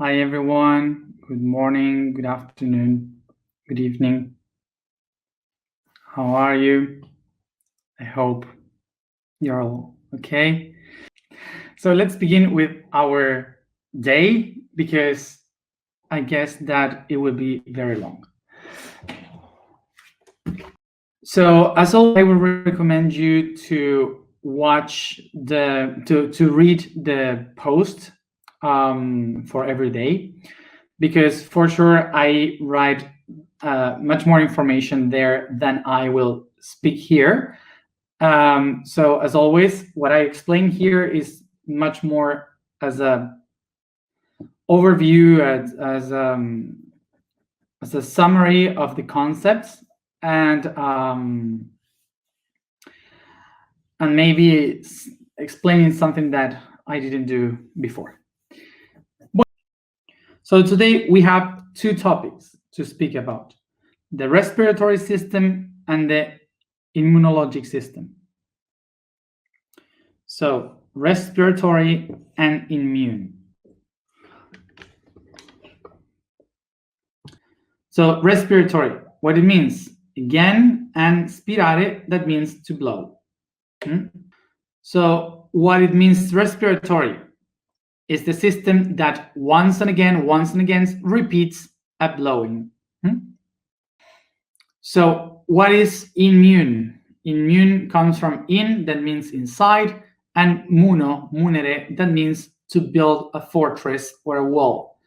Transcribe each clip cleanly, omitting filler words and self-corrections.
Hi, everyone. Good morning, good afternoon, good evening. How are you? I hope you're all okay. So let's begin with our day because I guess that it will be very long. So as always, I will recommend you to watch to read the post for every day, because for sure I write much more information there than I will speak here. So as always, what I explain here is much more as a overview, as a summary of the concepts, and maybe explaining something that I didn't do before. So today we have two topics to speak about: the respiratory system and the immunologic system. So respiratory and immune. So respiratory, what it means, again, and spirare, that means to blow. So what it means, respiratory, is the system that once and again repeats a blowing. So what is immune? Immune comes from in, that means inside, and munere, that means to build a fortress or a wall.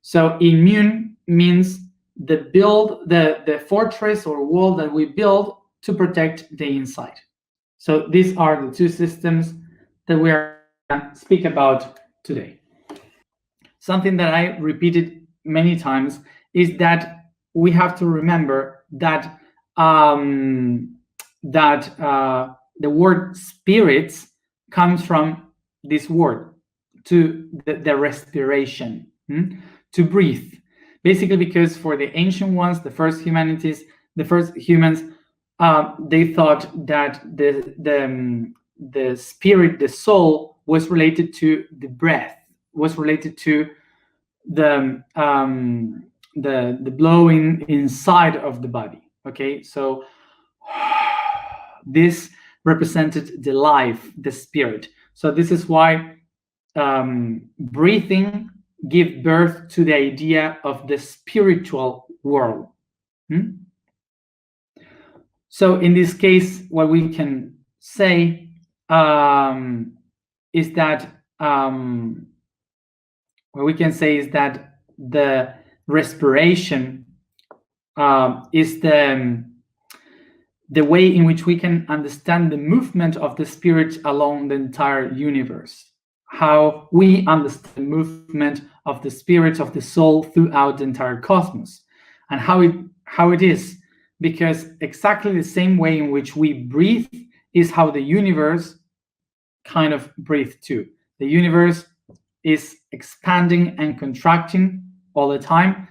So immune means the fortress or wall that we build to protect the inside. So these are the two systems that we are going to speak about today. Something that I repeated many times is that we have to remember that the word spirits comes from this word, to the respiration, to breathe. Basically, because for the ancient ones, the first humans, they thought that the spirit, the soul, was related to the breath, was related to the blowing inside of the body. Okay, so this represented the life, the spirit. So this is why breathing gives birth to the idea of the spiritual world. So in this case, what we can say is that the respiration is the way in which we can understand the movement of the spirit along the entire universe, how we understand the movement of the spirit of the soul throughout the entire cosmos, and how it is, because exactly the same way in which we breathe is how the universe kind of breathes too. The universe is expanding and contracting all the time.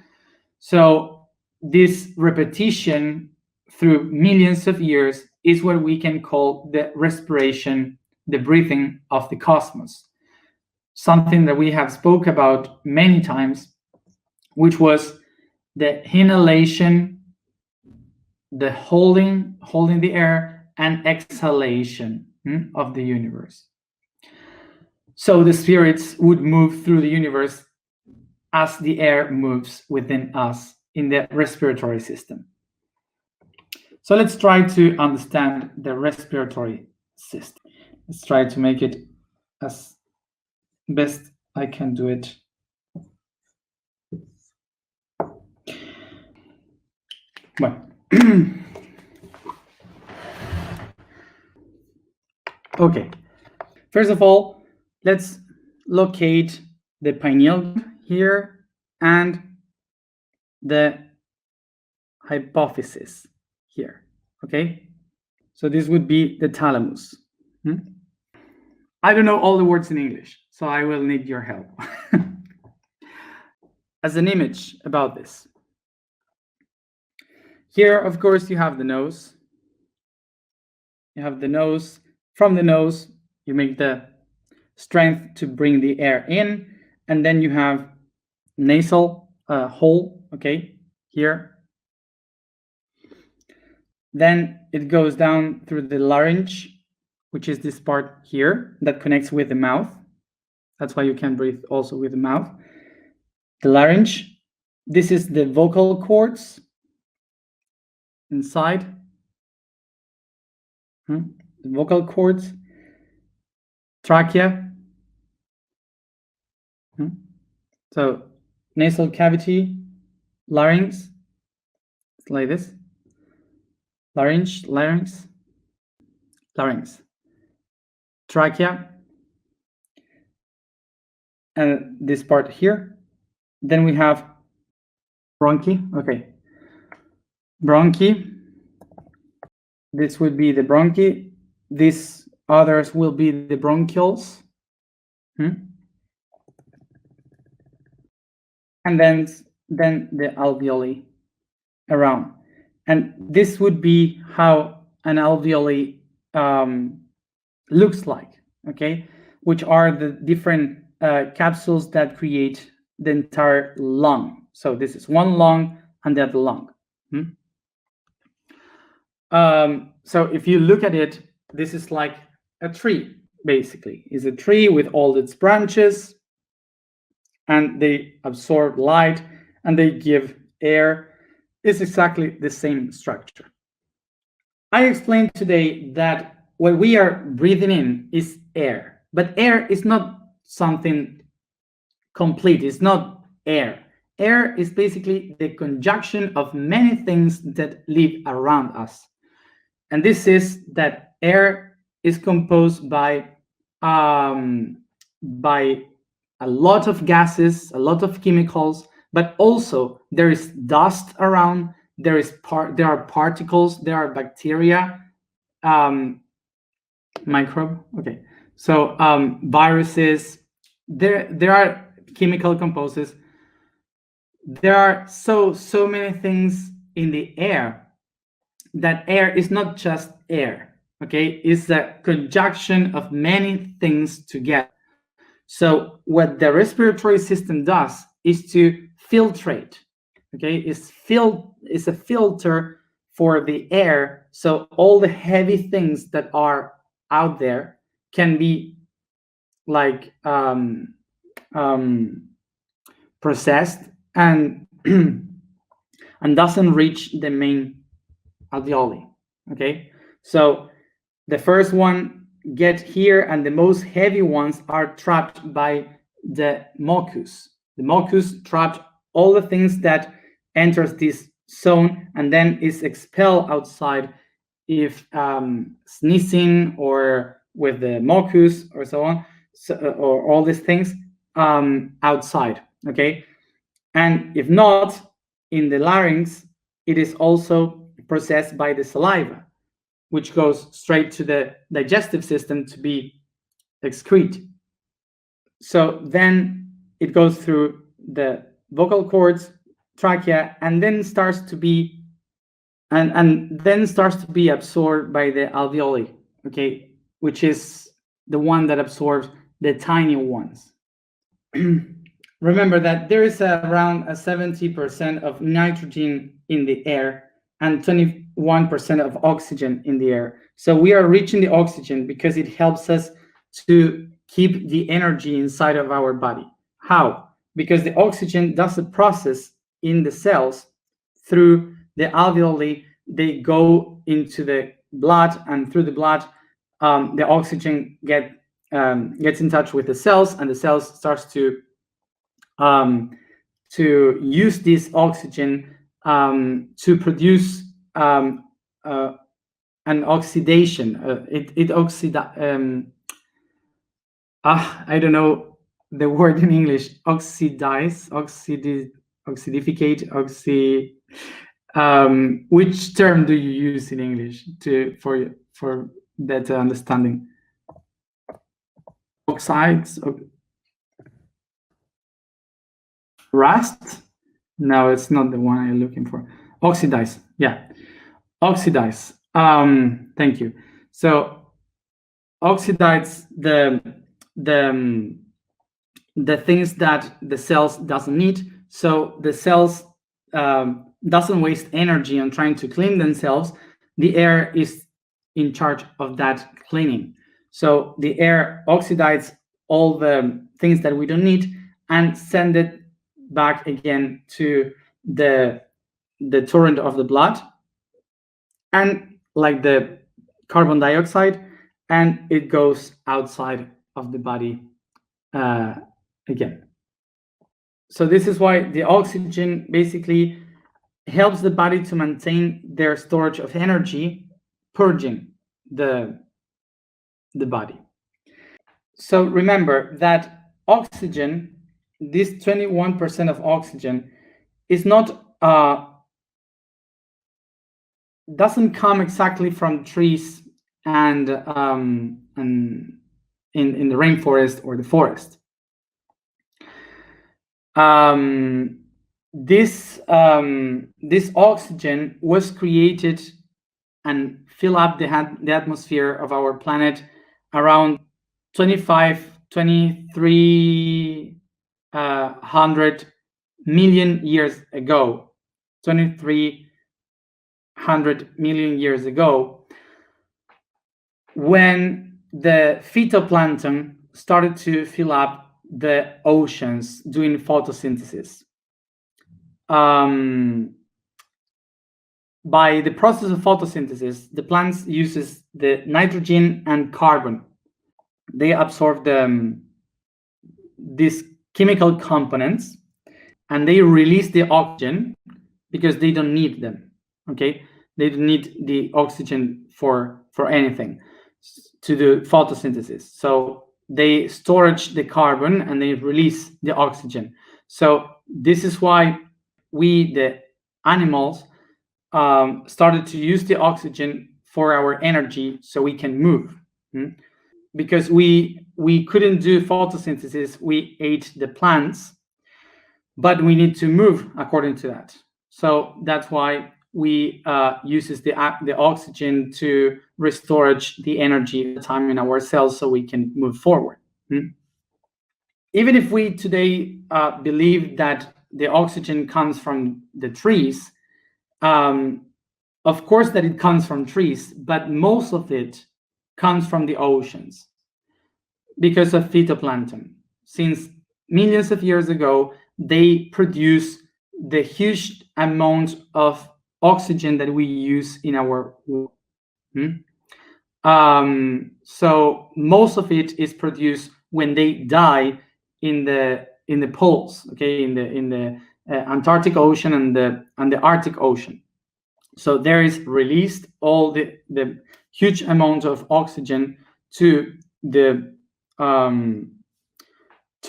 So this repetition through millions of years is what we can call the respiration, the breathing of the cosmos. Something that we have spoke about many times, which was the inhalation, the holding the air, and exhalation of the universe. So the spirits would move through the universe as the air moves within us in the respiratory system. So let's try to understand the respiratory system. Let's try to make it as best I can do it. Well, okay. First of all, let's locate the pineal here and the hypophysis here. Okay, so this would be the thalamus. I don't know all the words in English, so I will need your help. As an image about this, here, of course, you have the nose. You have the nose. From the nose, you make the strength to bring the air in, and then you have nasal hole, okay, here. Then it goes down through the larynx, which is this part here that connects with the mouth. That's why you can breathe also with the mouth. The larynx, this is the vocal cords inside. The vocal cords, trachea. So nasal cavity, larynx, it's like this. Larynx, larynx, larynx, trachea, and this part here. Then we have bronchi. Okay, bronchi. This would be the bronchi. These others will be the bronchioles. And then the alveoli around. And this would be how an alveoli looks like, okay? Which are the different capsules that create the entire lung. So this is one lung and the other lung. So if you look at it, this is like a tree, basically. It's a tree with all its branches, and they absorb light and they give air. It's exactly the same structure. I explained today that what we are breathing in is air, but air is not something complete. It's not air. Air is basically the conjunction of many things that live around us. And this is that air is composed by a lot of gases, a lot of chemicals, but also there is dust around, there are particles, there are bacteria, microbe, okay. So viruses, there are chemical composers. There are so many things in the air that air is not just air, okay? It's a conjunction of many things together. So what the respiratory system does is to filtrate, okay? It's a filter for the air, so all the heavy things that are out there can be like processed and and doesn't reach the main alveoli, okay? So the first one get here, and the most heavy ones are trapped by the mucus. The mucus trapped all the things that enters this zone and then is expelled outside if sneezing or with the mucus or so on, or all these things outside, okay? And if not, in the larynx, it is also processed by the saliva, which goes straight to the digestive system to be excreted. So then it goes through the vocal cords, trachea, and then starts to be absorbed by the alveoli, okay, which is the one that absorbs the tiny ones. Remember that there is around 70% of nitrogen in the air and 21% of oxygen in the air. So we are reaching the oxygen because it helps us to keep the energy inside of our body. How? Because the oxygen does a process in the cells through the alveoli. They go into the blood, and through the blood, the oxygen gets in touch with the cells, and the cells starts to use this oxygen to produce an oxidation. I don't know the word in English. Oxidificate. Which term do you use in English for that understanding? Oxides. Rust? No, it's not the one I'm looking for. Oxidize. Yeah, oxidize. Thank you. So oxidize the things that the cells doesn't need, so the cells doesn't waste energy on trying to clean themselves. The air is in charge of that cleaning. So the air oxidizes all the things that we don't need and send it back again to the torrent of the blood, and like the carbon dioxide, and it goes outside of the body again. So this is why the oxygen basically helps the body to maintain their storage of energy, purging the body. So remember that oxygen, this 21% of oxygen, is not doesn't come exactly from trees and in the rainforest or the forest. This oxygen was created and fill up the atmosphere of our planet around 2300 million years ago. 2300 million years ago, when the phytoplankton started to fill up the oceans doing photosynthesis. By the process of photosynthesis, the plants uses the nitrogen and carbon. They absorb these chemical components, and they release the oxygen because they don't need them. Okay, they don't need the oxygen for anything to do photosynthesis. So they storage the carbon and they release the oxygen. So this is why we, the animals, started to use the oxygen for our energy so we can move. Because we couldn't do photosynthesis, we ate the plants, but we need to move according to that. So that's why we uses the oxygen to restore the energy at the time in our cells so we can move forward. Even if we today believe that the oxygen comes from the trees, of course that it comes from trees, but most of it comes from the oceans because of phytoplankton. Since millions of years ago, they produce the huge amount of oxygen that we use in our world. So most of it is produced when they die in the poles, okay, in the Antarctic Ocean and the Arctic Ocean. So there is released all the huge amount of oxygen to the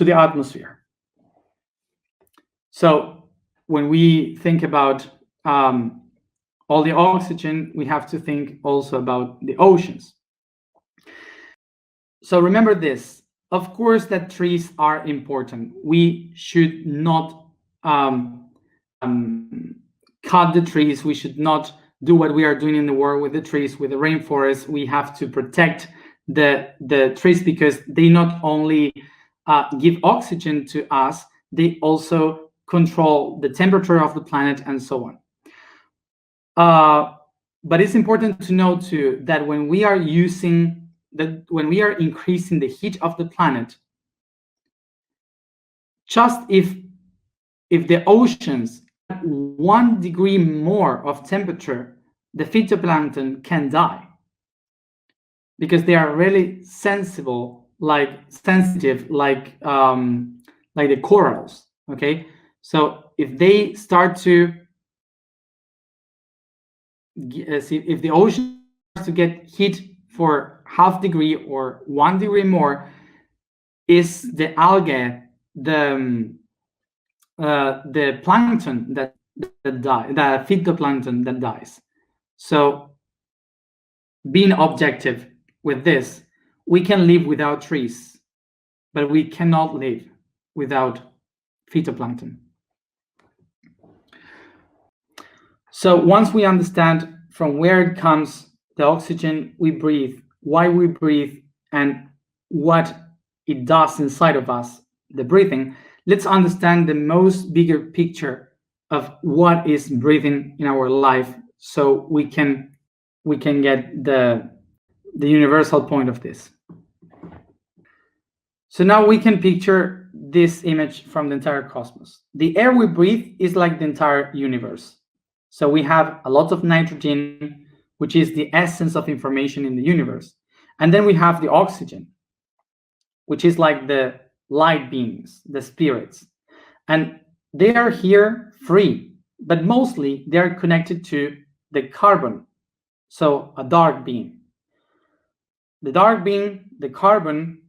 atmosphere. So when we think about all the oxygen, we have to think also about the oceans. So remember this, of course, that trees are important. We should not cut the trees. We should not do what we are doing in the world with the trees, with the rainforest. We have to protect the trees because they not only give oxygen to us, they also control the temperature of the planet and so on. But it's important to know too that when we are increasing the heat of the planet, just if the oceans have 1 degree more of temperature, the phytoplankton can die because they are really sensitive, like the corals. Okay, so if they start to if the ocean starts to get heat for 0.5 degree or 1 degree more, is the algae, the plankton that die, the phytoplankton that dies. So being objective with this, we can live without trees, but we cannot live without phytoplankton. So once we understand from where it comes, the oxygen we breathe, why we breathe, and what it does inside of us, the breathing, let's understand the most bigger picture of what is breathing in our life, so we can get the universal point of this. So now we can picture this image from the entire cosmos. The air we breathe is like the entire universe. So we have a lot of nitrogen, which is the essence of information in the universe. And then we have the oxygen, which is like the light beings, the spirits. And they are here free, but mostly they are connected to the carbon, so a dark being. The dark being, the carbon,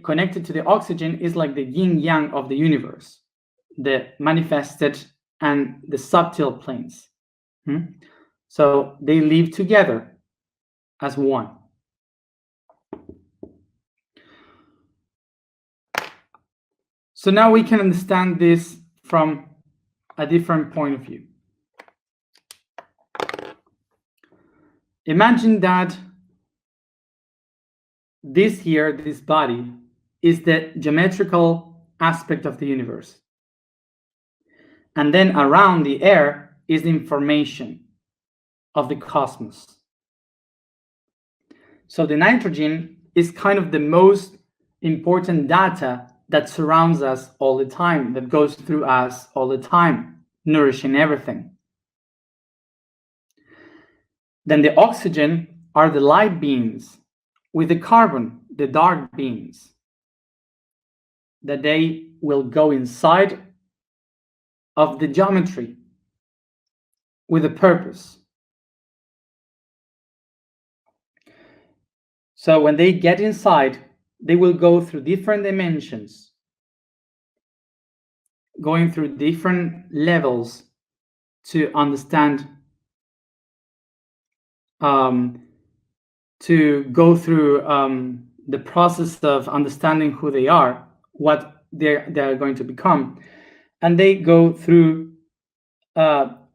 connected to the oxygen, is like the yin-yang of the universe, the manifested and the subtle planes. So they live together as one. So now we can understand this from a different point of view. Imagine that this here, this body, is the geometrical aspect of the universe. And then around the air is the information of the cosmos. So the nitrogen is kind of the most important data that surrounds us all the time, that goes through us all the time, nourishing everything. Then the oxygen are the light beings, with the carbon, the dark beings, that they will go inside of the geometry with a purpose. So when they get inside, they will go through different dimensions, going through different levels to understand, to go through the process of understanding who they are, what they're going to become. And they go through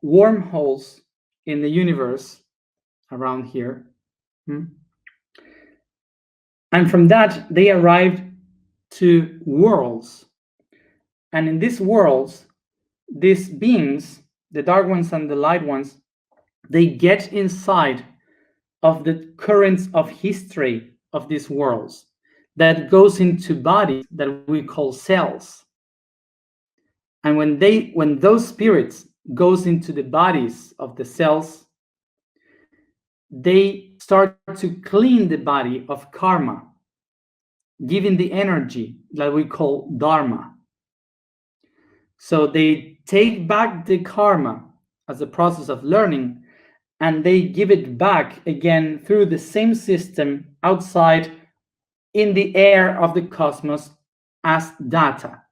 wormholes in the universe around here. And from that, they arrived to worlds. And in these worlds, these beings, the dark ones and the light ones, they get inside of the currents of history of these worlds that goes into bodies that we call cells. And when those spirits goes into the bodies of the cells, they start to clean the body of karma, giving the energy that we call dharma. So they take back the karma as a process of learning, and they give it back again through the same system outside in the air of the cosmos as data.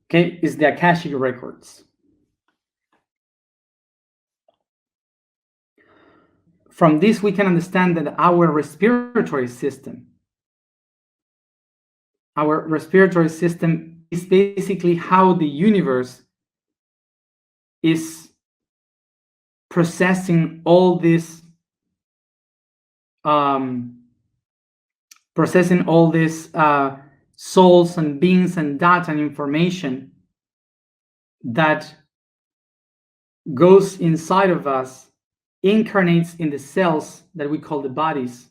Okay, is the Akashic records. From this, we can understand that our respiratory system is basically how the universe is processing all this souls and beings and data and information that goes inside of us, incarnates in the cells that we call the bodies,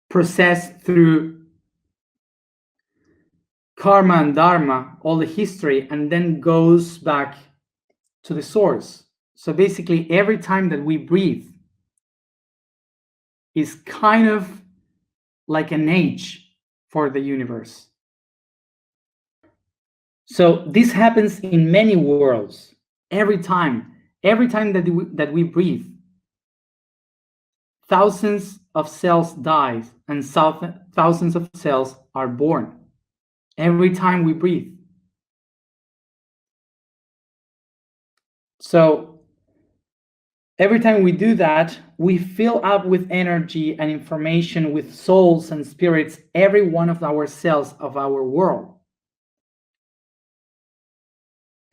processed through karma and dharma, all the history, and then goes back to the source. So basically, every time that we breathe is kind of like an age for the universe. So this happens in many worlds. Every time that we breathe, thousands of cells die and thousands of cells are born. Every time we breathe. So every time we do that, we fill up with energy and information, with souls and spirits, every one of our cells of our world.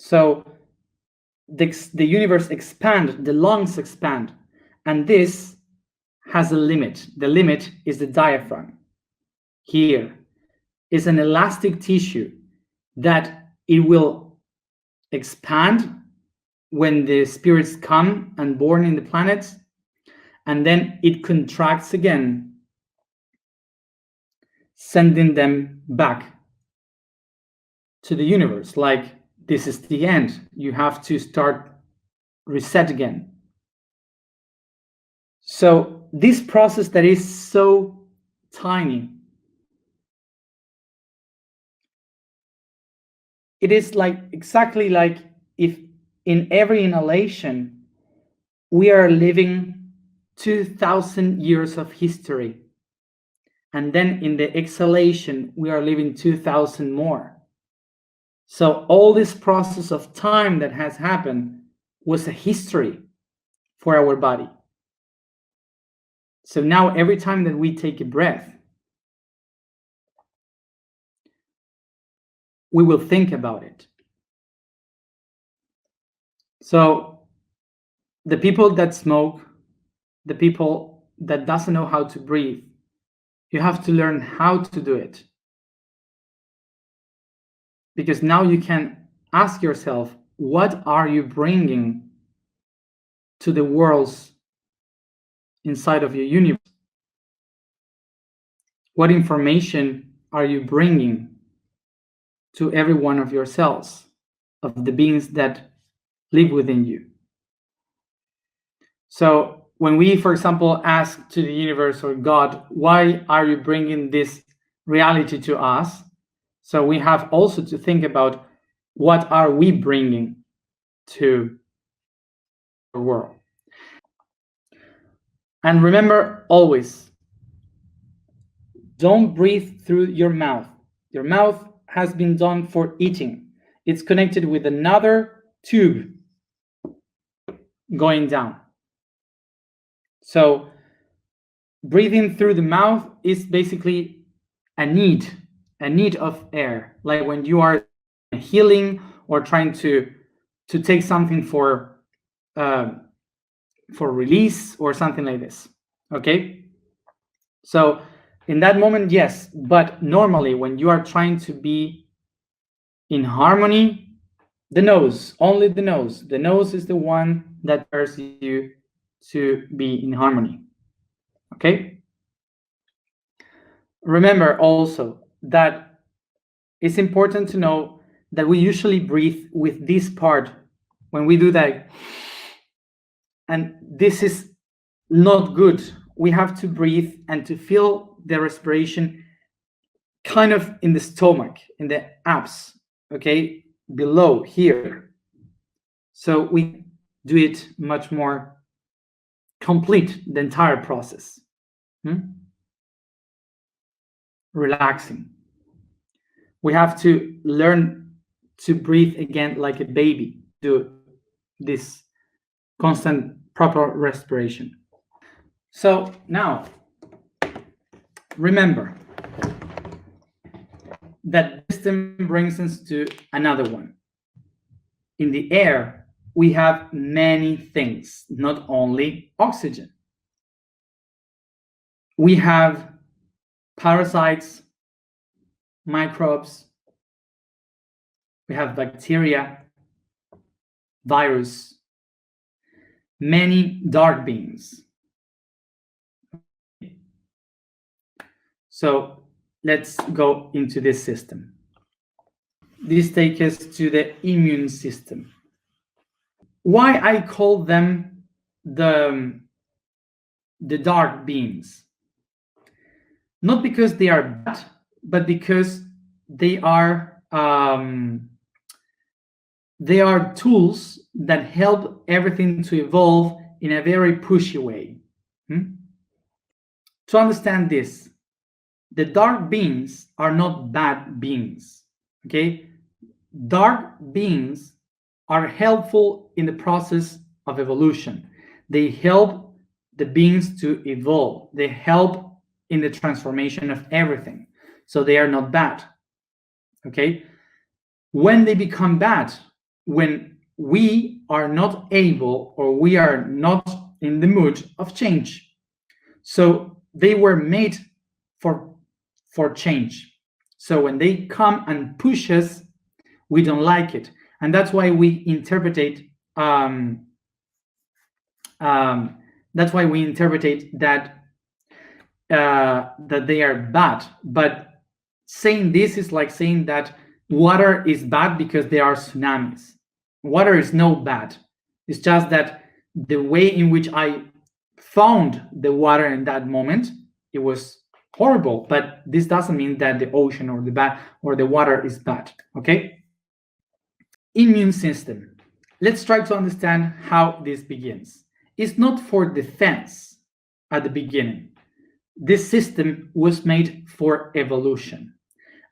So the universe expand, the lungs expand, and this has a limit. The limit is the diaphragm. Here is an elastic tissue that it will expand when the spirits come and born in the planets, and then it contracts again, sending them back to the universe. Like, this is the end. You have to start reset again. So this process that is so tiny, it is like exactly like if in every inhalation we are living 2,000 years of history, and then in the exhalation we are living 2,000 more. So all this process of time that has happened was a history for our body. So now every time that we take a breath, we will think about it. So the people that smoke, the people that doesn't know how to breathe, you have to learn how to do it. Because now you can ask yourself, what are you bringing to the worlds inside of your universe? What information are you bringing to every one of your cells, of the beings that live within you? So when we, for example, ask to the universe or God, why are you bringing this reality to us? So we have also to think about, what are we bringing to the world? And remember always, don't breathe through your mouth. Your mouth has been done for eating. It's connected with another tube going down. So breathing through the mouth is basically a need of air, like when you are healing or trying to take something for release or something like this. Okay, so in that moment, yes, but normally when you are trying to be in harmony, the nose, only the nose is the one that prepares you to be in harmony. Okay, remember also that it's important to know that we usually breathe with this part when we do that, and this is not good. We have to breathe and to feel the respiration kind of in the stomach, in the abs, okay, below here. So we do it much more complete, the entire process. Relaxing. We have to learn to breathe again like a baby, do this constant proper respiration. So now remember that system brings us to another one. In the air, we have many things, not only oxygen. We have parasites, microbes, we have bacteria, virus, many dark beings. So let's go into this system. This takes us to the immune system. Why I call them the dark beings? Not because they are bad, but because they are tools that help everything to evolve in a very pushy way. To understand this, the dark beings are not bad beings. Okay, dark beings are helpful in the process of evolution. They help the beings to evolve. They help in the transformation of everything. So they are not bad. Okay, when they become bad, when we are not able, or we are not in the mood of change. So they were made for change. So when they come and push us, we don't like it, and that's why we interpretate that's why we interpretate that that they are bad. But saying this is like saying that water is bad because there are tsunamis. Water is no bad. It's just that the way in which I found the water in that moment, it was horrible. But this doesn't mean that the ocean or the water is bad. Okay. Immune system. Let's try to understand how this begins. It's not for defense at the beginning. This system was made for evolution.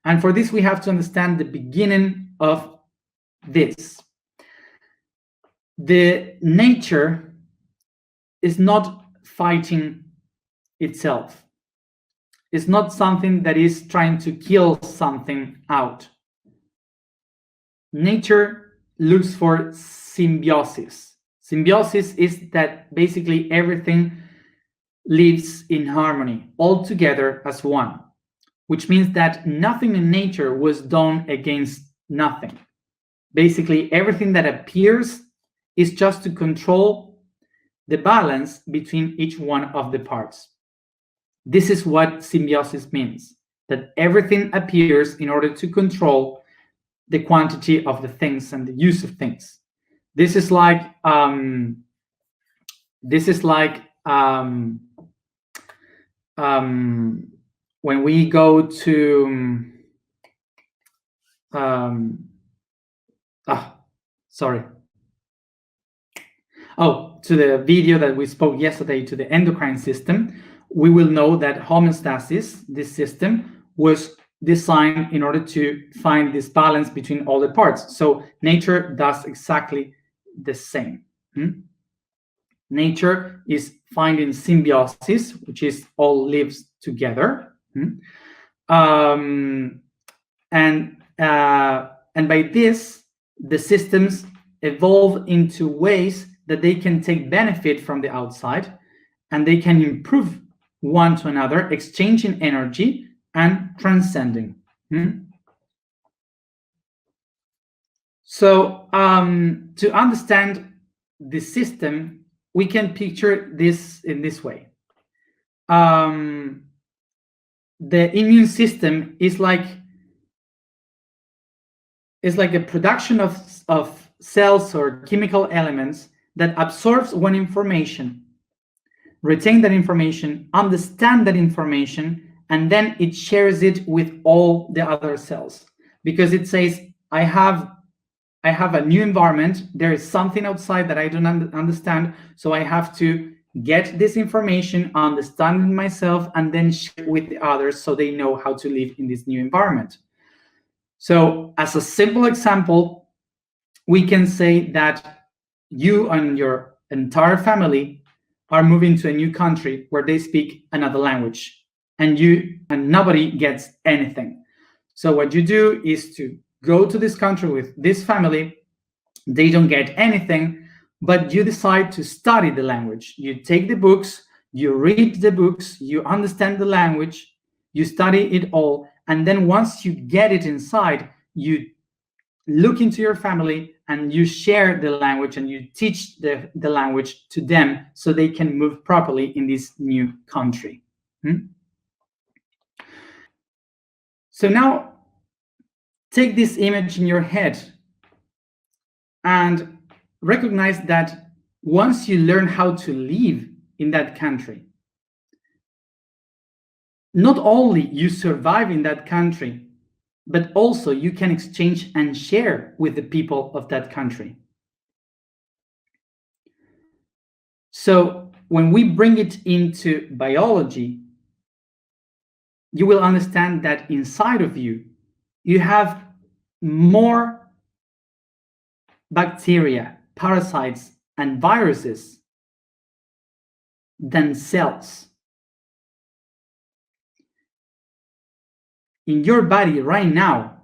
And for this, we have to understand the beginning of this. The nature is not fighting itself. It's not something that is trying to kill something out. Nature looks for symbiosis. Symbiosis is that basically everything lives in harmony, all together as one, which means that nothing in nature was done against nothing. Basically, everything that appears is just to control the balance between each one of the parts. This is what symbiosis means, that everything appears in order to control the quantity of the things and the use of things. This is like when we go to to the video that we spoke yesterday, to the endocrine system, we will know that homeostasis, this system, was designed in order to find this balance between all the parts. So nature does exactly the same. Nature is finding symbiosis, which is all lives together. And by this, the systems evolve into ways that they can take benefit from the outside, and they can improve one to another, exchanging energy and transcending. So to understand the system, we can picture this in this way. The immune system is like a production of cells or chemical elements that absorbs one information, retain that information, understand that information, and then it shares it with all the other cells, because it says, I have a new environment, there is something outside that I don't understand, so I have to get this information, understand it myself, and then share it with the others so they know how to live in this new environment. So as a simple example, we can say that you and your entire family are moving to a new country where they speak another language, and nobody gets anything. So what you do is to go to this country with this family. They don't get anything, but you decide to study the language. You take the books, you read the books, you understand the language, you study it all, and then once you get it inside, you look into your family and you share the language and you teach the language to them so they can move properly in this new country. So now take this image in your head and recognize that once you learn how to live in that country, not only you survive in that country, but also you can exchange and share with the people of that country. So when we bring it into biology, you will understand that inside of you, you have more bacteria, parasites, and viruses than cells. In your body right now,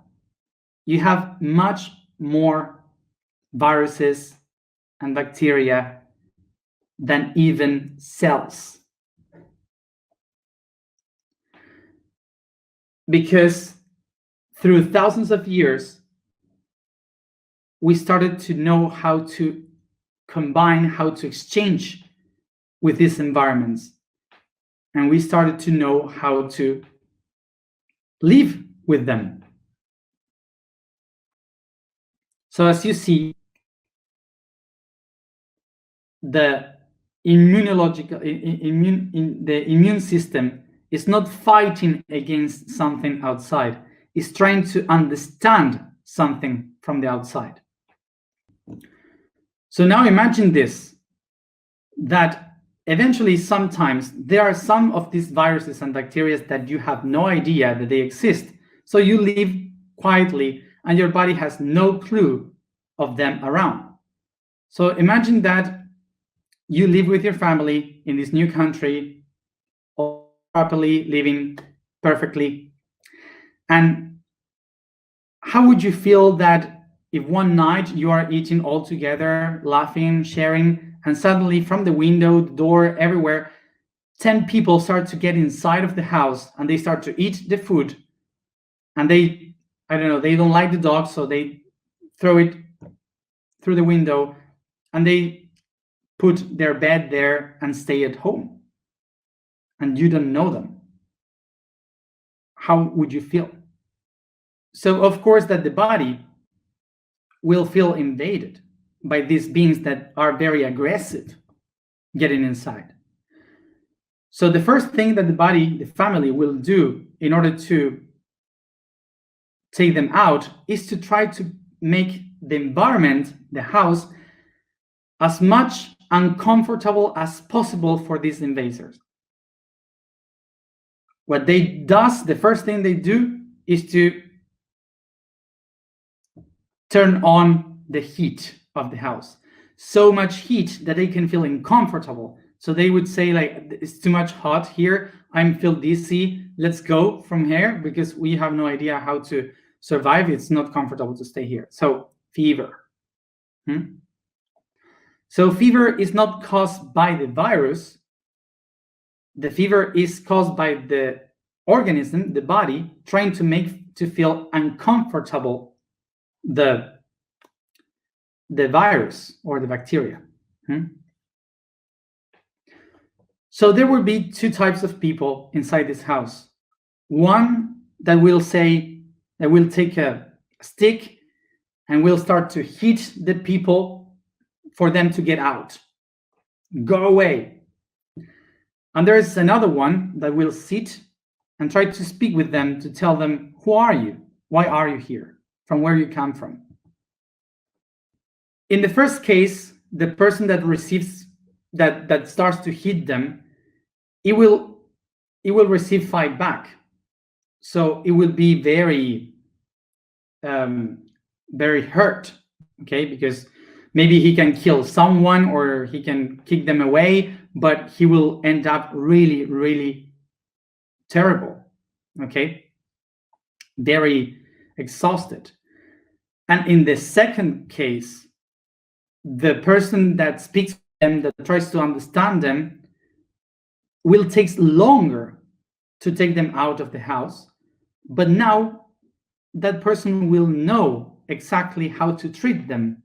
you have much more viruses and bacteria than even cells. Because through thousands of years, we started to know how to combine, how to exchange with these environments. And we started to know how to live with them. So as you see, the immune system is not fighting against something outside. It's trying to understand something from the outside. So now imagine this, that eventually sometimes there are some of these viruses and bacteria that you have no idea that they exist. So you live quietly and your body has no clue of them around. So imagine that you live with your family in this new country, all properly, living perfectly. And how would you feel that if one night you are eating all together, laughing, sharing, and suddenly from the window, the door, everywhere, 10 people start to get inside of the house and they start to eat the food, and they, I don't know, they don't like the dog, so they throw it through the window and they put their bed there and stay at home, and you don't know them. How would you feel? So of course that the body will feel invaded by these beings that are very aggressive getting inside. So the first thing that the body, the family, will do in order to take them out is to try to make the environment, the house, as much uncomfortable as possible for these invaders. What they does, the first thing they do is to turn on the heat of the house. So much heat that they can feel uncomfortable. So they would say, like, it's too much hot here, I feel dizzy, let's go from here because we have no idea how to survive. It's not comfortable to stay here. So fever. So fever is not caused by the virus. The fever is caused by the organism, the body, trying to make to feel uncomfortable the virus or the bacteria. So there will be two types of people inside this house. One that will say, that will take a stick and will start to hit the people for them to get out. Go away. And there is another one that will sit and try to speak with them to tell them, who are you? Why are you here? From where you come from? In the first case, the person that receives, that starts to hit them, it will receive fight back. So it will be very, very hurt, okay? Because maybe he can kill someone or he can kick them away, but he will end up really, really terrible, okay? Very exhausted. And in the second case, the person that speaks to them, that tries to understand them, will take longer to take them out of the house. But now that person will know exactly how to treat them.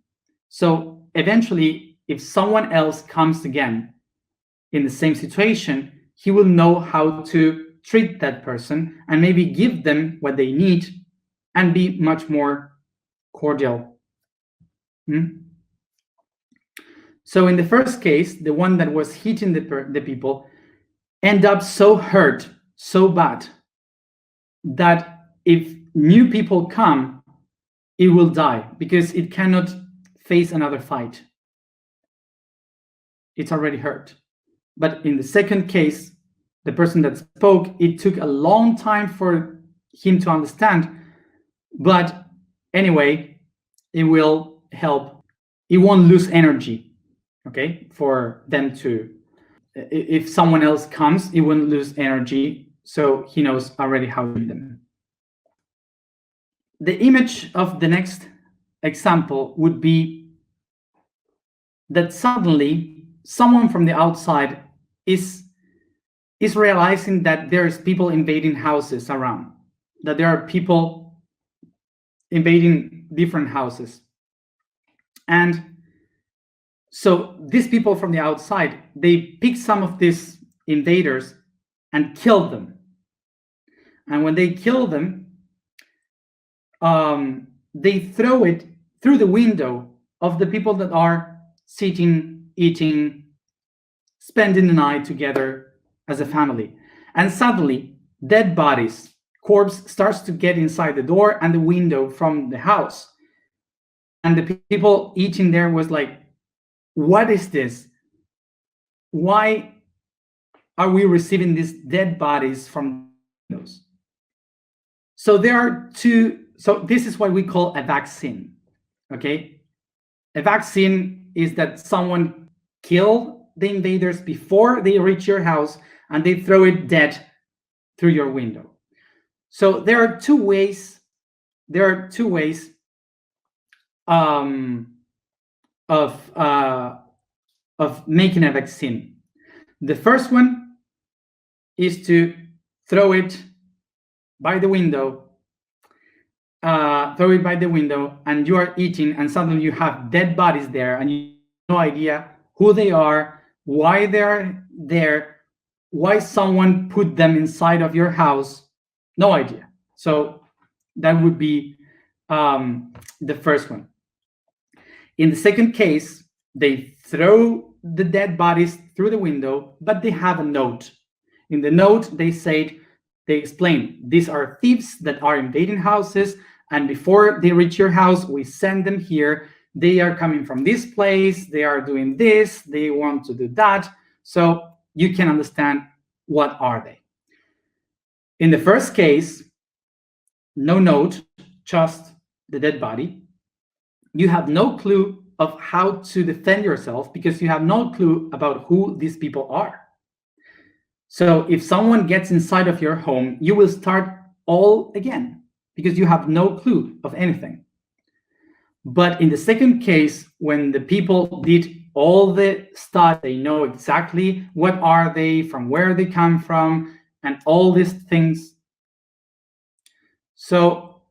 So eventually, if someone else comes again in the same situation, he will know how to treat that person and maybe give them what they need and be much more cordial. So in the first case, the one that was hitting the people end up so hurt, so bad, that if new people come, it will die because it cannot face another fight. It's already hurt. But in the second case, the person that spoke, it took a long time for him to understand. But anyway, it will help. It won't lose energy, okay, for them to, if someone else comes, it won't lose energy. So he knows already how to do them. The image of the next example would be that suddenly someone from the outside is realizing that there's people invading houses around, that there are people invading different houses. And so these people from the outside, they pick some of these invaders and kill them. And when they kill them, they throw it through the window of the people that are sitting, eating, spending the night together as a family. And suddenly, dead bodies, corpse starts to get inside the door and the window from the house. And the people eating there was like, what is this? Why are we receiving these dead bodies from windows? So there are two, so this is what we call a vaccine, okay? A vaccine is that someone killed the invaders before they reach your house and they throw it dead through your window. So there are two ways of making a vaccine. The first one is to throw it by the window, and you are eating, and suddenly you have dead bodies there, and you have no idea who they are, why they're there, why someone put them inside of your house. No idea. So that would be the first one. In the second case, they throw the dead bodies through the window, but they have a note. In the note, they explain, these are thieves that are invading houses, and before they reach your house, we send them here. They are coming from this place, they are doing this, they want to do that. So you can understand what are they. In the first case, no note, just the dead body. You have no clue of how to defend yourself because you have no clue about who these people are. So if someone gets inside of your home, you will start all again because you have no clue of anything. But in the second case, when the people did all the stuff, they know exactly what are they, from where they come from, and all these things. So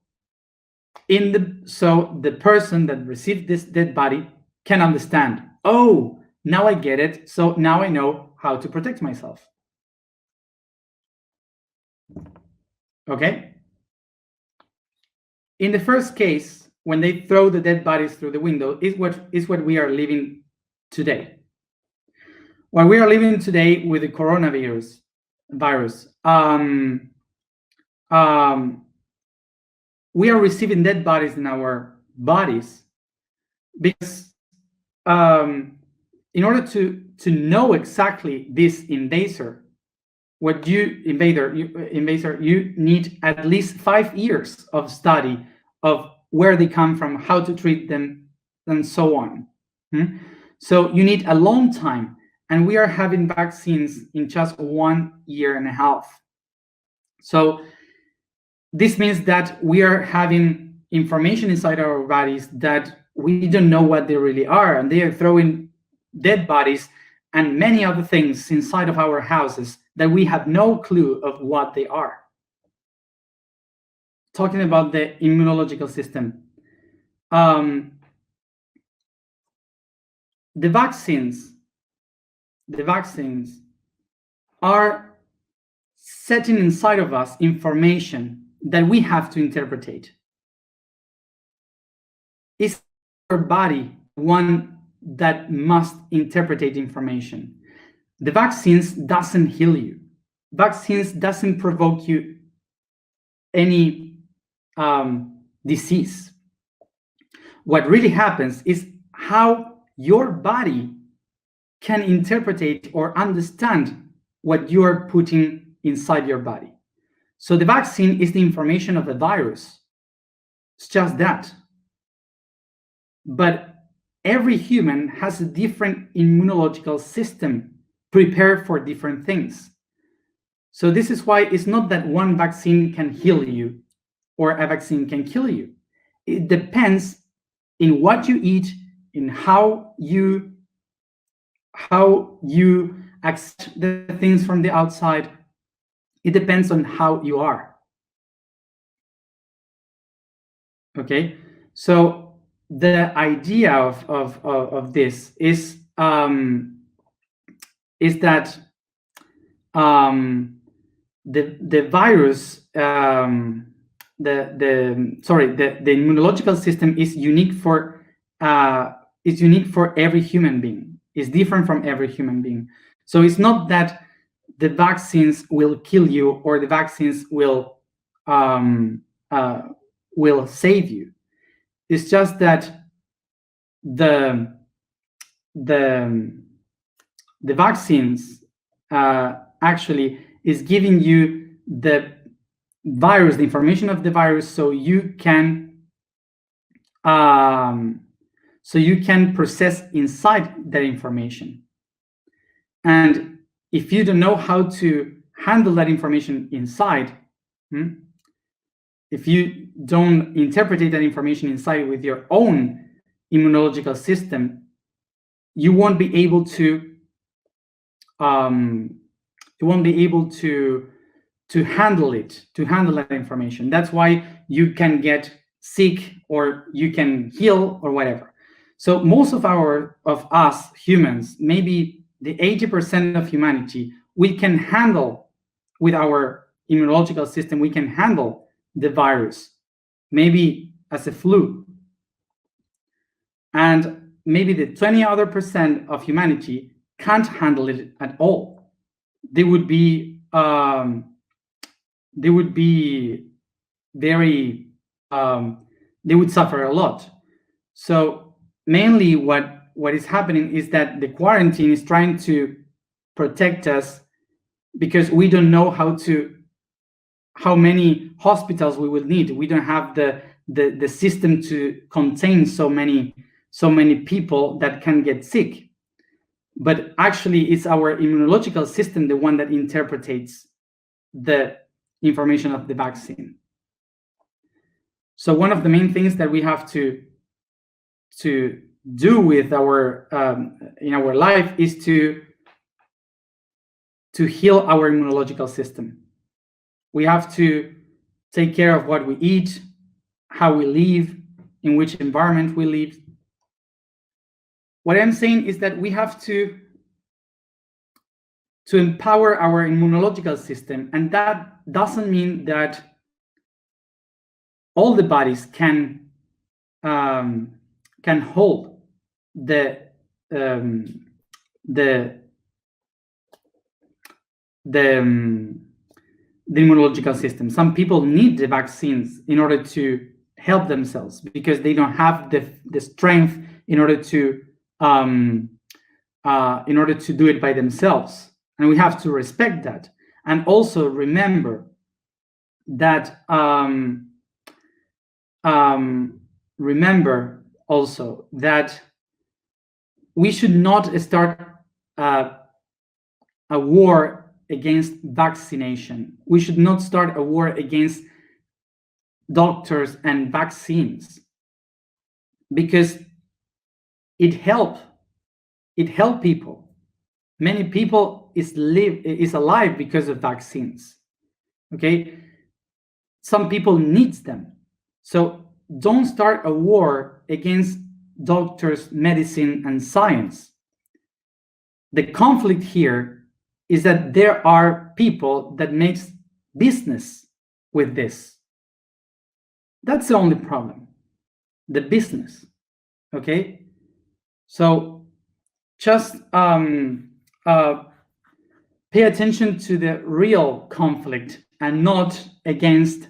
the person that received this dead body can understand, oh, now I get it. So now I know how to protect myself. Okay? In the first case, when they throw the dead bodies through the window, is what we are living today. What we are living today with the coronavirus, we are receiving dead bodies in our bodies because in order to know exactly this invader, you need at least 5 years of study of where they come from, how to treat them, and so on. So you need a long time, and we are having vaccines in just 1.5 years. So this means that we are having information inside our bodies that we don't know what they really are, and they are throwing dead bodies and many other things inside of our houses that we have no clue of what they are. Talking about the immunological system, the vaccines are setting inside of us information that we have to interpret. Is our body one that must interpret information? The vaccines doesn't heal you. Vaccines doesn't provoke you any disease. What really happens is how your body can interpret or understand what you are putting inside your body. So the vaccine is the information of the virus. It's just that. But every human has a different immunological system prepared for different things. So this is why it's not that one vaccine can heal you or a vaccine can kill you. It depends in what you eat, in how you how you accept the things from the outside. It depends on how you are. Okay, so the idea of this is that the virus, the immunological system is unique for every human being. It's different from every human being. So it's not that the vaccines will kill you or the vaccines will save you. It's just that the vaccines actually is giving you the virus, the information of the virus, so you can process inside that information. And if you don't know how to handle that information inside, if you don't interpret that information inside with your own immunological system, you won't be able to handle that information. That's why you can get sick or you can heal or whatever. So most of us humans, maybe the 80% of humanity, we can handle with our immunological system, we can handle the virus, maybe as a flu. And maybe the 20% of humanity can't handle it at all. They would be very they would suffer a lot. So mainly what is happening is that the quarantine is trying to protect us, because we don't know how many hospitals we will need. We don't have the system to contain so many people that can get sick. But actually, it's our immunological system, the one that interprets the information of the vaccine. So one of the main things that we have to do with our in our life is to heal our immunological system. We have to take care of what we eat, how we live, in which environment we live. What I'm saying is that we have to empower our immunological system, and that doesn't mean that all the bodies can hold the immunological system. Some people need the vaccines in order to help themselves because they don't have the strength in order to do it by themselves, and we have to respect that. And also remember that we should not start a war against vaccination. We should not start a war against doctors and vaccines, because it helped people. Many people is alive because of vaccines. Okay, some people needs them. So don't start a war against doctors, medicine, and science. The conflict here is that there are people that makes business with this. That's the only problem, the business. Okay, so just pay attention to the real conflict and not against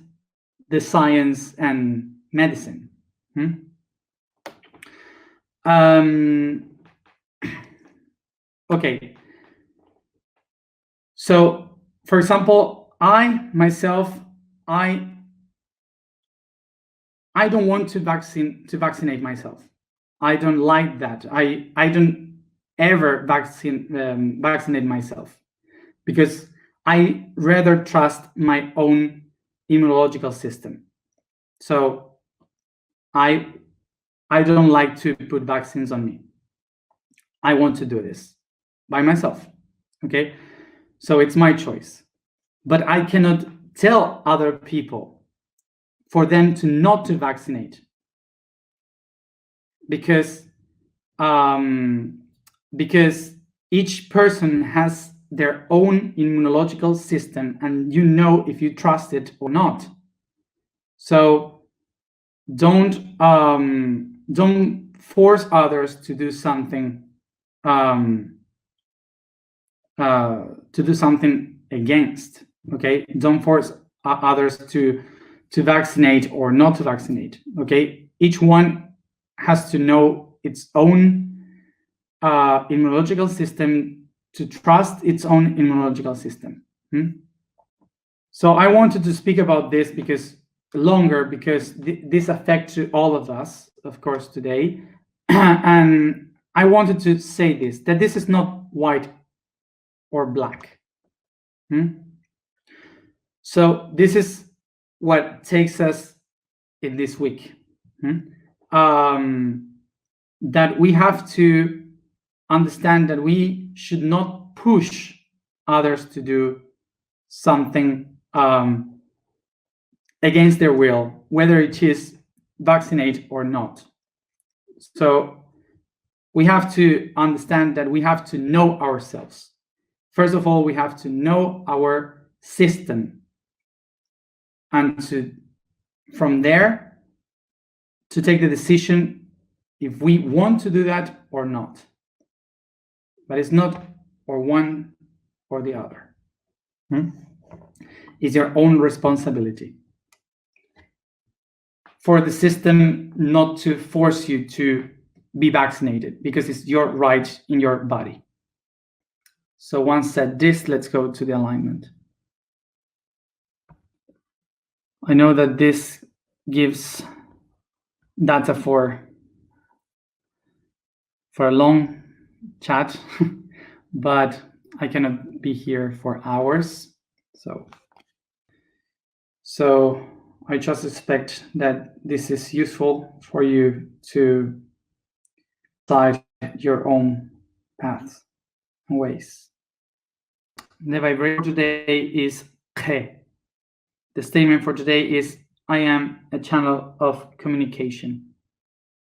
the science and medicine. Okay. So, for example, I don't want to vaccinate myself. I don't like that. I don't ever vaccinate myself, because I rather trust my own immunological system. So I don't like to put vaccines on me. I want to do this. by myself. Okay, so it's my choice, but I cannot tell other people for them to not to vaccinate, because each person has their own immunological system, and you know if you trust it or not. So don't force others to do something against. Okay, don't force others to vaccinate or not to vaccinate. Okay, each one has to know its own immunological system, to trust its own immunological system. So I wanted to speak about this because this affects all of us, of course, today. And I wanted to say this, that this is not white or black. So this is what takes us in this week. That we have to understand that we should not push others to do something against their will, whether it is vaccinate or not. So we have to understand that we have to know ourselves. First of all, we have to know our system, and from there to take the decision if we want to do that or not. But it's not or one or the other. It's your own responsibility for the system not to force you to be vaccinated, because it's your right in your body. So once said this, let's go to the alignment. I know that this gives data for a long chat, but I cannot be here for hours. So I just expect that this is useful for you to decide your own paths and ways. The vibration today is He. The statement for today is, I am a channel of communication.